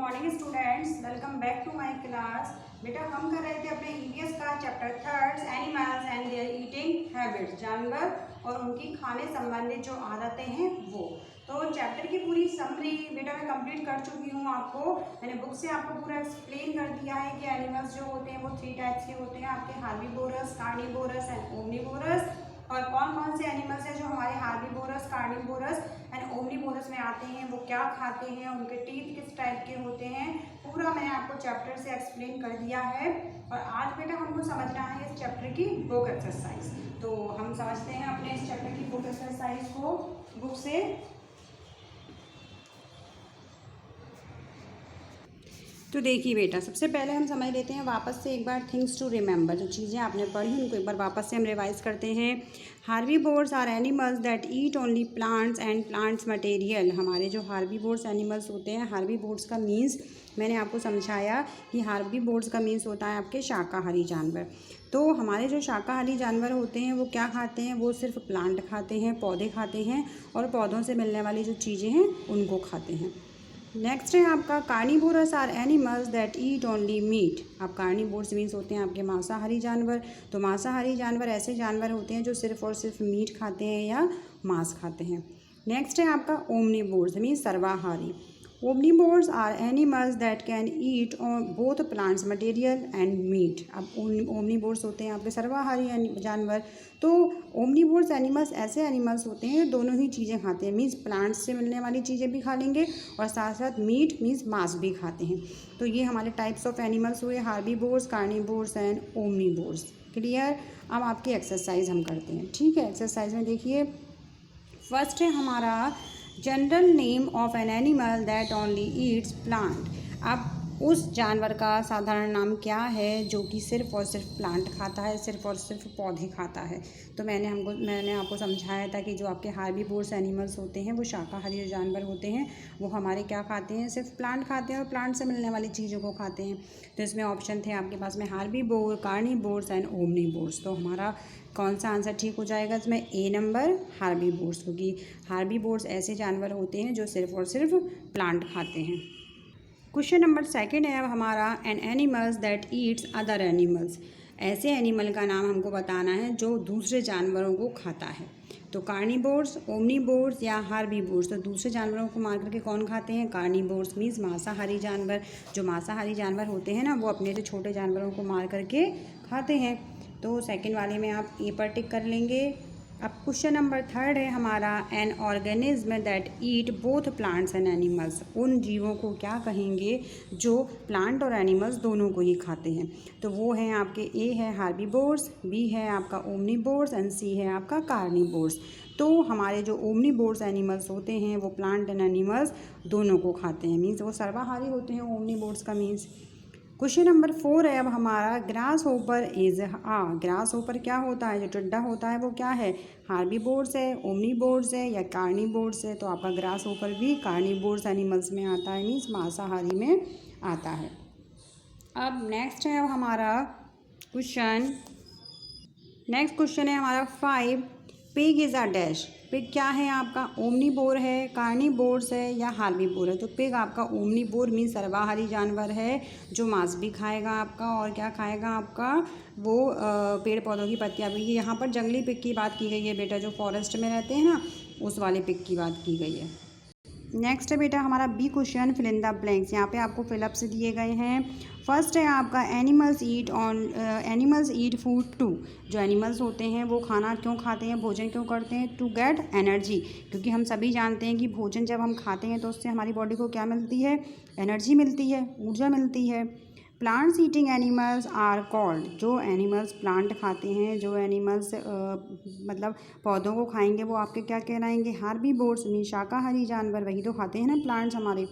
Morning students, welcome back to my class. बेटा हम कर रहे थे अपने ईवीएस का chapter 3 animals and their eating habits, जानवर और उनकी खाने संबंधित जो आदतें हैं वो। तो चैप्टर की पूरी समरी बेटा मैं कंप्लीट कर चुकी हूँ। आपको मैंने बुक से आपको पूरा एक्सप्लेन कर दिया है कि एनिमल्स जो होते हैं वो 3 टाइप्स के होते हैं आपके, हार्बीवोरस, कार्निवोरस एंड ओमनीवोरस। और कौन कौन से एनिमल्स हैं जो हमारे हार्बीवोरस, कार्निवोरस एंड ओमनीवोरस में आते हैं, वो क्या खाते हैं, उनके टीथ किस टाइप के होते हैं, पूरा मैंने आपको चैप्टर से एक्सप्लेन कर दिया है। और आज बेटा हमको समझना है इस चैप्टर की बुक एक्सरसाइज। तो हम समझते हैं अपने इस चैप्टर की बुक एक्सरसाइज को बुक से। तो देखिए बेटा, सबसे पहले हम समझ लेते हैं वापस से एक बार थिंग्स टू रिमेंबर। जो चीज़ें आपने पढ़ी उनको एक बार वापस से हम रिवाइज करते हैं। Herbivores are animals that eat only plants and plants material. हमारे जो हार्बीवोर्स एनिमल्स होते हैं, हार्बीवोर्स का मीन्स मैंने आपको समझाया कि हार्बीवोर्स का मीन्स होता है आपके शाकाहारी जानवर। तो हमारे जो शाकाहारी जानवर होते हैं वो क्या खाते हैं, वो सिर्फ प्लांट खाते हैं, पौधे खाते हैं और पौधों से मिलने वाली जो चीज़ें हैं उनको खाते हैं। नेक्स्ट है आपका carnivorous are animals that eat only meat. अब कार्निवोर्स मीन्स होते हैं आपके मांसाहारी जानवर। तो मांसाहारी जानवर ऐसे जानवर होते हैं जो सिर्फ और सिर्फ मीट खाते हैं या मांस खाते हैं। नेक्स्ट है आपका ओमनीवोर्स मीन्स सर्वाहारी। Omnivores are animals that can eat both plants material and meat. अब ओमनीवोर्स होते हैं आपके सर्वाहारी जानवर। तो ओमनीवोर्स एनिमल्स ऐसे एनिमल्स होते हैं दोनों ही चीज़ें खाते हैं, मीन्स प्लांट्स से मिलने वाली चीज़ें भी खा लेंगे और साथ साथ मीट मीन्स मांस भी खाते हैं। तो ये हमारे टाइप्स ऑफ एनिमल्स हुए, herbivores, carnivores and omnivores. Clear. अब आपकी एक्सरसाइज हम करते हैं। ठीक है, एक्सरसाइज में देखिए फर्स्ट है हमारा general name of an animal that only Yeats plant. अब उस जानवर का साधारण नाम क्या है जो कि सिर्फ और सिर्फ प्लांट खाता है, सिर्फ और सिर्फ पौधे खाता है। तो मैंने आपको समझाया था कि जो आपके हार्बीवोर्स एनिमल्स होते हैं वो शाकाहारी जानवर होते हैं, वो हमारे क्या खाते हैं, सिर्फ प्लांट खाते हैं और प्लांट से मिलने वाली चीज़ों को खाते हैं। तो इसमें ऑप्शन थे आपके पास में हार्बीवोर, कार्निवोर्स एंड ओमनीवोर्स। तो हमारा कौन सा आंसर ठीक हो जाएगा इसमें? ए नंबर हार्बीवोर्स, क्योंकि हार्बीवोर्स ऐसे जानवर होते हैं जो सिर्फ और सिर्फ प्लांट खाते हैं। क्वेश्चन नंबर सेकंड है अब हमारा an animals that eats other animals. ऐसे एनिमल का नाम हमको बताना है जो दूसरे जानवरों को खाता है। तो कार्निवोर्स, ओमनीवोर्स या हार्बीवोर्स। तो दूसरे जानवरों को मार करके कौन खाते हैं? कार्निवोर्स मीन्स मांसाहारी जानवर। जो मांसाहारी जानवर होते हैं ना वो अपने से छोटे जानवरों को मार करके खाते हैं। तो सेकंड वाले में आप ए पर टिक कर लेंगे। अब क्वेश्चन नंबर थर्ड है हमारा an organism that eat both plants and animals. उन जीवों को क्या कहेंगे जो प्लांट और एनिमल्स दोनों को ही खाते हैं। तो वो हैं आपके ए है हार्बीवोर्स, बी है आपका ओमनीवोर्स एंड सी है आपका कार्निवोर्स। तो हमारे जो ओमनीवोर्स एनिमल्स होते हैं वो प्लांट एंड एनिमल्स दोनों को खाते हैं, मीन्स वो सर्वाहारी होते हैं ओमनीवोर्स का मीन्स। क्वेश्चन नंबर 4 है अब हमारा grass hopper is grass hopper क्या होता है? जो टिड्डा होता है वो क्या है? हार्बीवोर्स है, ओमनीवोर्स है या कार्निवोर्स है? तो आपका ग्रास होपर भी कार्निवोर्स एनिमल्स में आता है, मीन्स मांसाहारी में आता है। अब नेक्स्ट है अब हमारा क्वेश्चन है हमारा 5। Pig is a dash. Pig क्या है आपका? ओमनीवोर है, कार्निवोर्स है या हार्बीवोर है? तो पिग आपका ओमनीवोर मीन्स सर्वाहारी जानवर है जो मांस भी खाएगा आपका और क्या खाएगा आपका, वो पेड़ पौधों की पत्तियाँ भी। यहाँ पर जंगली पिग की बात की गई है बेटा, जो फॉरेस्ट में रहते हैं ना उस वाले पिग की बात की गई है। नेक्स्ट है बेटा हमारा B question fill in the blanks. यहाँ पे आपको फिलअप से दिए गए हैं। फर्स्ट है आपका एनिमल्स ईट फूड टू। जो एनिमल्स होते हैं वो खाना क्यों खाते हैं, भोजन क्यों करते हैं? To get energy. क्योंकि हम सभी जानते हैं कि भोजन जब हम खाते हैं तो उससे हमारी बॉडी को क्या मिलती है? एनर्जी मिलती है, ऊर्जा मिलती है। Plants eating animals are called. जो एनिमल्स प्लांट खाते हैं, जो एनिमल्स मतलब पौधों को खाएंगे वो आपके क्या कहलाएंगे? हार्बीवोर्स मीन शाकाहारी जानवर, वही तो खाते हैं ना प्लांट्स हमारे।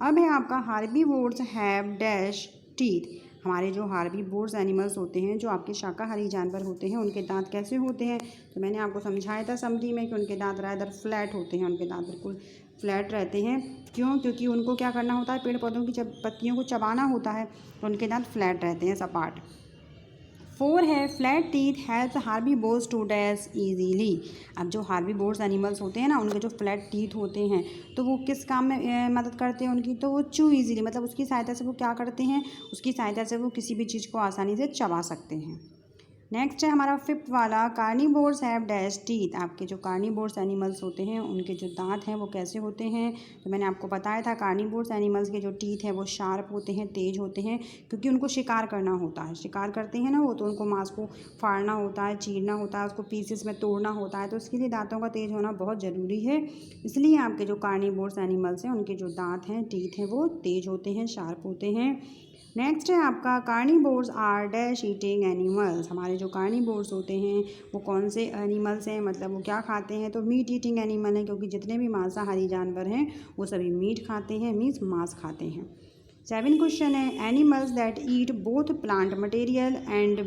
अब है आपका हार्बीवोर्स हैव डैश टीथ। हमारे जो हार्बीवोर्स एनिमल्स होते हैं, जो आपके शाकाहारी जानवर होते हैं, उनके दांत कैसे होते हैं? तो मैंने आपको समझाया था समरी में कि उनके दांत रादर फ्लैट होते हैं, उनके दांत बिल्कुल फ्लैट रहते हैं। क्यों? क्योंकि उनको क्या करना होता है? पेड़ पौधों की पत्तियों को चबाना होता है, तो उनके दांत फ्लैट रहते हैं, सपाट। 4 है flat teeth help herbivores to dash easily. अब जो हार्बीवोर्स एनिमल्स होते हैं ना, उनके जो फ्लैट टीथ होते हैं तो वो किस काम में मदद करते हैं उनकी, तो वो चू ईजीली, मतलब उसकी सहायता से वो क्या करते हैं, उसकी सहायता से वो किसी भी चीज़ को आसानी से चबा सकते हैं। नेक्स्ट है हमारा 5th वाला कार्निवोर्स हैव डैश टीथ। आपके जो कार्निवोर्स एनिमल्स होते हैं उनके जो दांत हैं वो कैसे होते हैं, तो मैंने आपको बताया था कार्निवोर्स एनिमल्स के जो टीथ हैं वो शार्प होते हैं, तेज होते हैं, क्योंकि उनको शिकार करना होता है। शिकार करते हैं ना वो, तो उनको मांस को फाड़ना होता है, चीरना होता है, उसको पीसेस में तोड़ना होता है, तो उसके लिए दांतों का तेज होना बहुत ज़रूरी है। इसलिए आपके जो कार्निवोर्स एनिमल्स हैं उनके जो दांत हैं, टीथ हैं, वो तेज होते हैं, शार्प होते हैं। नेक्स्ट है आपका carnivores are dash eating animals. हमारे जो कार्निवोर्स होते हैं वो कौन से एनिमल्स हैं, मतलब वो क्या खाते हैं, तो मीट ईटिंग एनिमल हैं, क्योंकि जितने भी मांसाहारी जानवर हैं वो सभी मीट खाते हैं, मीन्स मांस खाते हैं। 7 क्वेश्चन है animals that eat both plant material and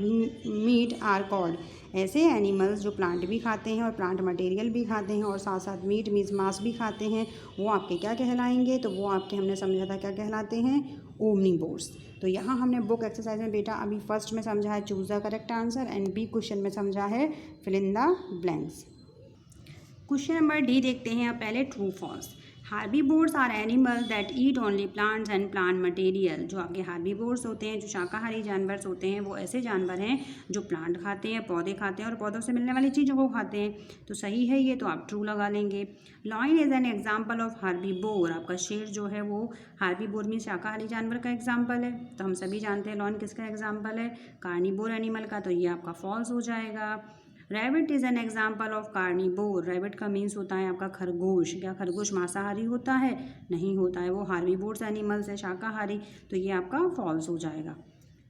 meat are called. ऐसे एनिमल्स जो प्लांट भी खाते हैं और प्लांट मटेरियल भी खाते हैं और साथ साथ मीट मीन्स मांस भी खाते हैं, वो आपके क्या कहलाएंगे, तो वो आपके हमने समझा था क्या कहलाते हैं, ओमनीवोर्स। तो यहाँ हमने बुक एक्सरसाइज में बेटा अभी फर्स्ट में समझा है choose the correct answer and B question में समझा है fill in the blanks. Question number D देखते हैं अब पहले true false. Herbivores are animals that eat only plants and plant material. जो आपके हार्बीवोर्स होते हैं, जो शाकाहारी जानवर होते हैं, वो ऐसे जानवर हैं जो प्लांट खाते हैं, पौधे खाते हैं और पौधों से मिलने वाली चीज़ों को खाते हैं। तो सही है ये, तो आप ट्रू लगा लेंगे। Lion is an example of herbivore. आपका शेर जो है वो हार्बीवोर में शाकाहारी जानवर का एग्जाम्पल है, तो हम सभी जानते हैं लॉयन किसका एग्जाम्पल है, कार्निवोर एनिमल का, तो ये आपका फॉल्स हो जाएगा। Rabbit is an example of carnivore. Rabbit का मीन्स होता है आपका खरगोश। क्या खरगोश मांसाहारी होता है, नहीं होता है, वो हार्बीवोर्स एनिमल्स है, शाकाहारी, तो ये आपका फॉल्स हो जाएगा।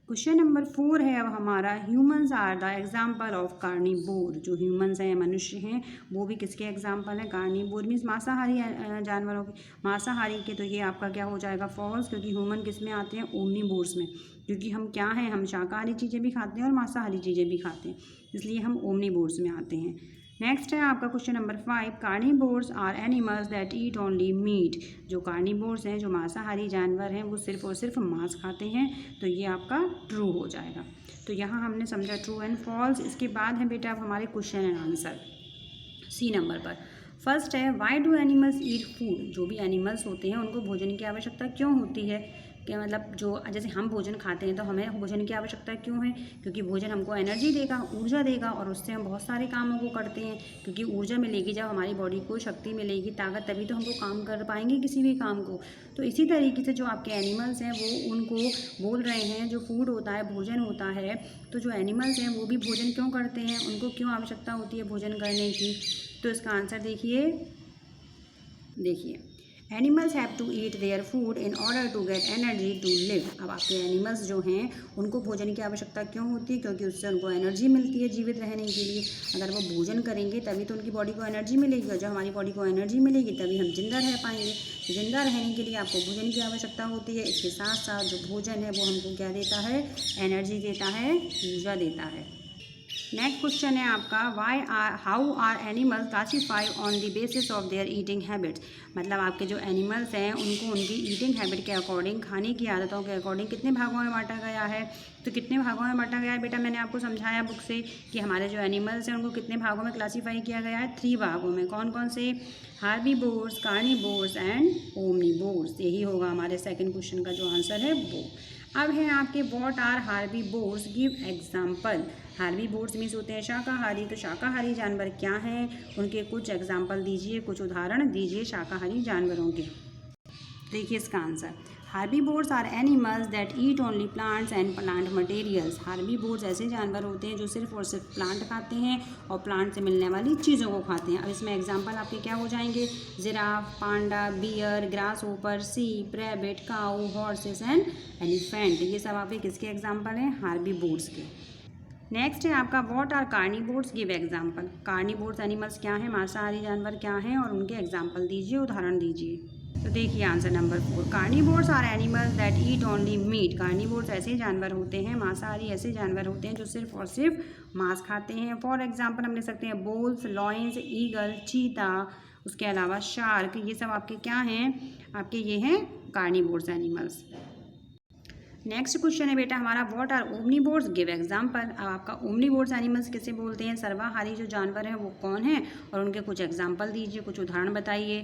क्वेश्चन नंबर 4 है अब हमारा humans are the example of carnivore. जो ह्यूमंस हैं, मनुष्य हैं, वो भी किसके एग्जाम्पल हैं, कार्निवोर मीन्स मांसाहारी जानवरों के, मांसाहारी के, तो ये आपका क्या हो जाएगा, फॉल्स, क्योंकि ह्यूमन किस में आते हैं, ओमनीवोर्स में, क्योंकि हम क्या हैं, हम शाकाहारी चीज़ें भी खाते हैं और मांसाहारी चीज़ें भी खाते हैं, इसलिए हम ओमनीवोर्स में आते हैं। नेक्स्ट है आपका question number 5 carnivores are animals that eat only meat. जो कार्निवोर्स हैं, जो मांसाहारी जानवर हैं, वो सिर्फ और सिर्फ मांस खाते हैं, तो ये आपका ट्रू हो जाएगा। तो यहाँ हमने समझा ट्रू एंड फॉल्स। इसके बाद है बेटा अब हमारे question and answer C number पर। फर्स्ट है why do animals eat food. जो भी एनिमल्स होते हैं उनको भोजन की आवश्यकता क्यों होती है, कि मतलब जो जैसे हम भोजन खाते हैं तो हमें भोजन की आवश्यकता क्यों है, क्योंकि भोजन हमको एनर्जी देगा, ऊर्जा देगा, और उससे हम बहुत सारे कामों को करते हैं, क्योंकि ऊर्जा मिलेगी जब हमारी बॉडी को शक्ति मिलेगी, ताकत, तभी तो हमको काम कर पाएंगे किसी भी काम को। तो इसी तरीके से जो आपके एनिमल्स हैं वो उनको बोल रहे हैं, जो फूड होता है, भोजन होता है, तो जो एनिमल्स हैं वो भी भोजन क्यों करते हैं, उनको क्यों आवश्यकता होती है भोजन करने की। तो इसका आंसर देखिए animals have to eat their food in order to get energy to live. अब आपके एनिमल्स जो हैं उनको भोजन की आवश्यकता क्यों होती है, क्योंकि उससे उनको एनर्जी मिलती है जीवित रहने के लिए। अगर वो भोजन करेंगे तभी तो उनकी बॉडी को एनर्जी मिलेगी, और जब हमारी बॉडी को एनर्जी मिलेगी तभी हम जिंदा रह पाएंगे। तो जिंदा रहने के लिए आपको भोजन की आवश्यकता होती है। इसके साथ साथ जो भोजन है वो हमको क्या देता है, एनर्जी देता है, ऊर्जा देता है। नेक्स्ट क्वेश्चन है आपका how are animals classify on the basis of their eating habits. मतलब आपके जो एनिमल्स हैं उनको उनकी ईटिंग हैबिट के अकॉर्डिंग, खाने की आदतों के अकॉर्डिंग कितने भागों में बांटा गया है। तो कितने भागों में बांटा गया है बेटा, मैंने आपको समझाया बुक से कि हमारे जो एनिमल्स हैं उनको कितने भागों में क्लासीफाई किया गया है, 3 भागों में। कौन कौन से, हार्बीवोर्स, कार्निवोर्स एंड ओमनीवोर्स। यही होगा हमारे सेकेंड क्वेश्चन का जो आंसर है वो। अब है आपके what are herbivores, give example. Herbivores means होते हैं शाकाहारी, तो शाकाहारी जानवर क्या हैं, उनके कुछ एग्जाम्पल दीजिए, कुछ उदाहरण दीजिए शाकाहारी जानवरों के। देखिए इसका answer, herbivores are animals that eat only plants and plant materials. Herbivores ऐसे जानवर होते हैं जो सिर्फ और सिर्फ प्लांट खाते हैं और प्लांट से मिलने वाली चीज़ों को खाते हैं। अब इसमें एग्जांपल आपके क्या हो जाएंगे, जिराफ, पांडा, बियर, ग्रास होपर, सीप, rabbit, cow, horses and elephant. ये सब आपके किसके एग्जाम्पल हैं, हार्बीवोर्स के। नेक्स्ट है आपका what are carnivores, give example. Carnivores animals क्या हैं, मांसाहारी जानवर क्या हैं, और उनके एग्जाम्पल दीजिए, उदाहरण दीजिए। तो देखिए answer number 4, carnivores are animals that eat only meat. Carnivores ऐसे जानवर होते हैं, मांसाहारी ऐसे जानवर होते हैं जो सिर्फ और सिर्फ मांस खाते हैं। फॉर एग्जाम्पल हम ले सकते हैं बुल्स, लॉयंस, ईगल, चीता, उसके अलावा शार्क। ये सब आपके क्या हैं, आपके ये हैं कार्निवोर्स एनिमल्स। नेक्स्ट क्वेश्चन है बेटा हमारा, what are omnivores, give example. अब आपका ओमनीवोर्स एनिमल्स किसे बोलते हैं, सर्वाहारी जो जानवर हैं वो कौन हैं और उनके कुछ एग्जांपल दीजिए, कुछ उदाहरण बताइए।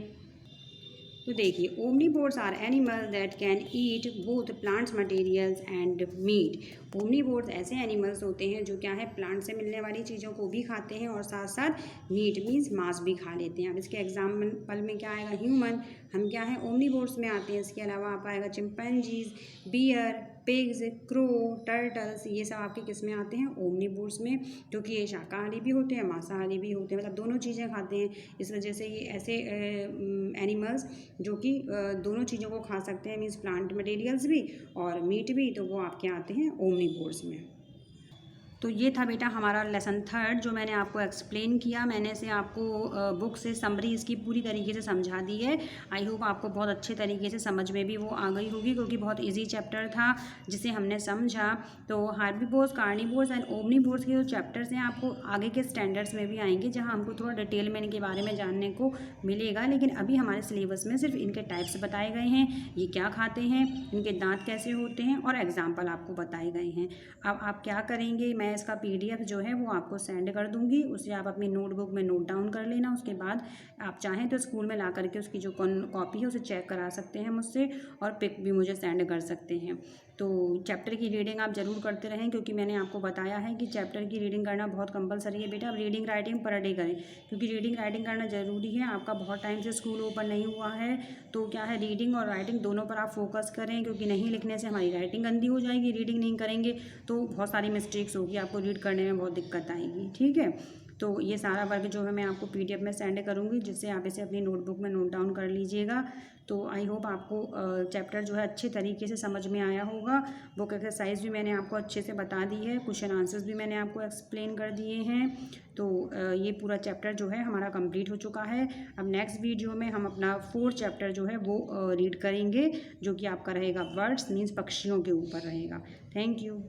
तो देखिए, omnivores are animal that can eat both plants materials and meat. Omnivores ऐसे एनिमल्स होते हैं जो क्या है, प्लांट से मिलने वाली चीज़ों को भी खाते हैं और साथ साथ मीट मीन्स मांस भी खा लेते हैं। अब इसके एग्जाम्पल में क्या आएगा, ह्यूमन, हम क्या है ओमनीवोर्स में आते हैं। इसके अलावा आप आएगा chimpanzees, bear, pigs, crow, turtles, ये सब आपके किस में आते हैं, ओमनीवोर्स में, क्योंकि ये शाकाहारी भी होते हैं मांसाहारी भी होते हैं, मतलब दोनों चीज़ें खाते हैं। इस वजह से ये ऐसे एनिमल्स जो कि दोनों चीज़ों को खा सकते हैं, मीन्स प्लांट मटेरियल्स भी और मीट भी, तो वो आपके आते हैं ओमनीवोर्स में। तो ये था बेटा हमारा लेसन 3 जो मैंने आपको एक्सप्लेन किया। मैंने से आपको बुक से समरी इसकी पूरी तरीके से समझा दी है। आई होप आपको बहुत अच्छे तरीके से समझ में भी वो आ गई होगी, क्योंकि बहुत इजी चैप्टर था जिसे हमने समझा। तो हार्बीवोर्स, कार्निवोर्स एंड ओमनीवोर्स के जो चैप्टर्स हैं आपको आगे के स्टैंडर्ड्स में भी आएंगे, जहाँ हमको थोड़ा डिटेल में इनके बारे में जानने को मिलेगा। लेकिन अभी हमारे सिलेबस में सिर्फ इनके टाइप्स बताए गए हैं, ये क्या खाते हैं, इनके दांत कैसे होते हैं और एग्जाम्पल आपको बताए गए हैं। अब आप क्या करेंगे, मैं इसका PDF जो है वो आपको सेंड कर दूंगी, उसे आप अपनी नोटबुक में नोट डाउन कर लेना। उसके बाद आप चाहें तो स्कूल में ला करके उसकी जो कॉपी है उसे चेक करा सकते हैं मुझसे, और पिक भी मुझे सेंड कर सकते हैं। तो चैप्टर की रीडिंग आप ज़रूर करते रहें, क्योंकि मैंने आपको बताया है कि चैप्टर की रीडिंग करना बहुत कंपलसरी है बेटा। अब रीडिंग राइटिंग पर डे करें, क्योंकि रीडिंग राइटिंग करना ज़रूरी है। आपका बहुत टाइम से स्कूल ओपन नहीं हुआ है, तो क्या है रीडिंग और राइटिंग दोनों पर आप फोकस करें, क्योंकि नहीं लिखने से हमारी राइटिंग गंदी हो जाएगी। रीडिंग नहीं करेंगे तो बहुत सारी मिस्टेक्स होगी, आपको रीड करने में बहुत दिक्कत आएगी, ठीक है। तो ये सारा वर्क जो है मैं आपको PDF में सेंड करूँगी, जिससे आप इसे अपनी नोटबुक में नोट डाउन कर लीजिएगा। तो आई होप आपको चैप्टर जो है अच्छे तरीके से समझ में आया होगा। बुक एक्सरसाइज भी मैंने आपको अच्छे से बता दी है, क्वेश्चन आंसर्स भी मैंने आपको एक्सप्लेन कर दिए हैं। तो ये पूरा चैप्टर जो है हमारा कंप्लीट हो चुका है। अब नेक्स्ट वीडियो में हम अपना 4th चैप्टर जो है वो रीड करेंगे, जो कि आपका रहेगा बर्ड्स मीन्स पक्षियों के ऊपर रहेगा। Thank you.